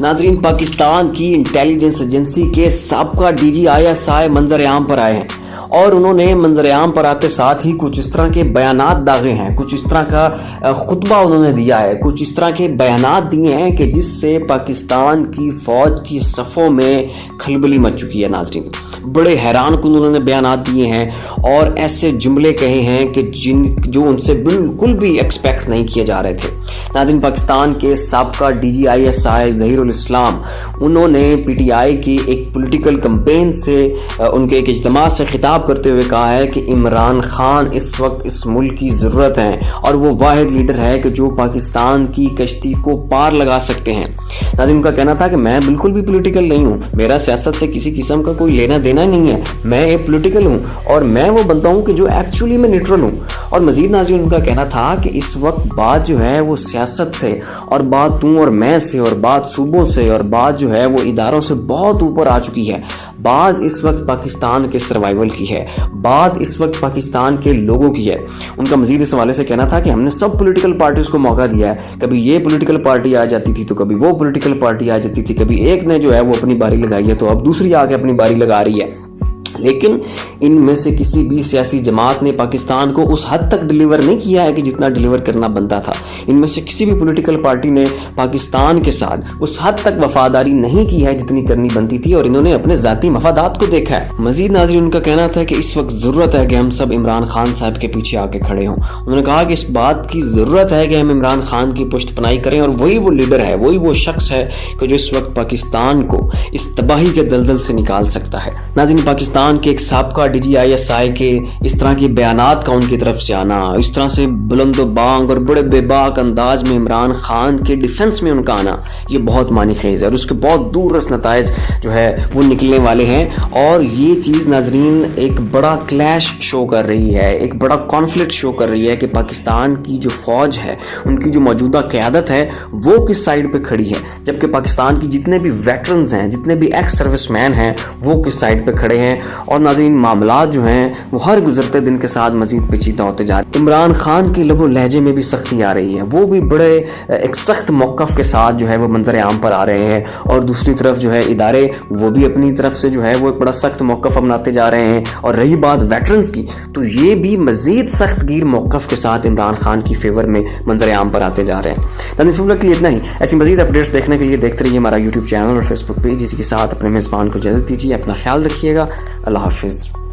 नाजरीन, पाकिस्तान की intelligence agency के साबका DG ISI मंजर आम पर आए हैं और उन्होंने मंजर आम पर आते साथ ही कुछ इस तरह के बयानात दागे हैं, कुछ इस तरह का खुतबा उन्होंने दिया है, कुछ इस तरह के बयानात दिए हैं कि जिससे पाकिस्तान की फ़ौज की सफ़ों में खलबली मच चुकी है। नाजरीन, बड़े हैरान कुन उन्होंने बयानात दिए हैं और ऐसे जुमले कहे हैं कि जो उनसे बिल्कुल भी एक्सपेक्ट नहीं किए जा रहे थे। नाज़रीन, पाकिस्तान के साबका DG ISI ज़हीरुल इस्लाम, उन्होंने PTI की एक पॉलिटिकल कैंपेन से उनके एक इज्तिमा से खिताब करते हुए कहा है कि इमरान खान इस वक्त इस मुल्क की ज़रूरत है और वो वाहिद लीडर है कि जो पाकिस्तान की कश्ती को पार लगा सकते हैं। नाज़रीन, उनका कहना था कि मैं बिल्कुल भी पॉलिटिकल नहीं हूँ, मेरा सियासत से किसी किस्म का कोई लेना देना नहीं है, मैं एक पॉलिटिकल हूँ और मैं वो बनता हूँ कि जो एक्चुअली में न्यूट्रल हूँ। और मज़ीद नाज़रीन, उनका कहना था कि इस वक्त बात जो है वो सियासत से और बात तू और मैं से और बात सूबों से और बात जो है वो इदारों से बहुत ऊपर आ चुकी है। बात इस वक्त पाकिस्तान के सर्वाइवल की है, बात इस वक्त पाकिस्तान के लोगों की है। उनका मज़ीद इस हवाले से कहना था कि हमने सब पॉलिटिकल पार्टीज़ को मौका दिया है, कभी ये पॉलिटिकल पार्टी आ जाती थी तो कभी वो पॉलिटिकल पार्टी आ जाती थी, कभी एक ने जो है वो अपनी बारी लगाई है तो अब दूसरी आके अपनी बारी लगा रही है, लेकिन इनमें से किसी भी सियासी जमात ने पाकिस्तान को उस हद तक डिलीवर नहीं किया है कि जितना डिलीवर करना बनता था। इनमें से किसी भी पॉलिटिकल पार्टी ने पाकिस्तान के साथ उस हद तक वफादारी नहीं की है जितनी करनी बनती थी और इन्होंने अपने ज़ाती मफादात को देखा है। मज़ीद नाज़रीन, उनका कहना था कि इस वक्त ज़रूरत है कि हम सब इमरान खान साहब के पीछे आके खड़े हों। उन्होंने कहा कि इस बात की ज़रूरत है कि हम इमरान खान की पुश्तपनाही करें और वही वो लीडर है, वही वो शख्स है कि जो इस वक्त पाकिस्तान को इस तबाही के दलदल से निकाल सकता है। नाज़रीन, पाकिस्तान के एक साबका DG ISI के इस तरह के बयानात का उनकी तरफ से आना, इस तरह से बुलंद बांग और बड़े बेबाक अंदाज में इमरान खान के डिफेंस में उनका आना, ये बहुत मानी खेज है और उसके बहुत दूर रस नताइज जो है वो निकलने वाले हैं। और ये चीज़ नाजरीन एक बड़ा क्लैश शो कर रही है, एक बड़ा कॉन्फ्लिक्ट शो कर रही है कि पाकिस्तान की जो फ़ौज है, उनकी जो मौजूदा क़यादत है वो किस साइड पर खड़ी है, जबकि पाकिस्तान की जितने भी वेटरन्स हैं, जितने भी एक्स सर्विस मैन हैं, वो किस साइड पर खड़े हैं। और नाज़रीन, मामलात जो हैं वो हर गुजरते दिन के साथ मज़ीद पेचीदा होते जा रहे हैं। इमरान खान के लबो लहजे में भी सख्ती आ रही है, वो भी बड़े एक सख्त मौक़िफ़ के साथ जो है वो मंजर आम पर आ रहे हैं और दूसरी तरफ जो है इदारे वो भी अपनी तरफ से जो है वो एक बड़ा सख्त मौक़िफ़ अपनाते जा रहे हैं। और रही बात वेटरन्स की, तो ये भी मज़ीद सख्त गिर मौक़िफ़ के साथ इमरान खान की फेवर में मंजर आम पर आते जा रहे हैं। तनवीर के लिए इतना ही। ऐसी मज़ीद अपडेट्स देखने के लिए देखते रहिए हमारा YouTube चैनल और Facebook पेज। इसी के साथ अपने मेज़बान को इजाज़त दीजिए, अपना ख्याल रखिएगा। अल्लाह हाफ़िज़।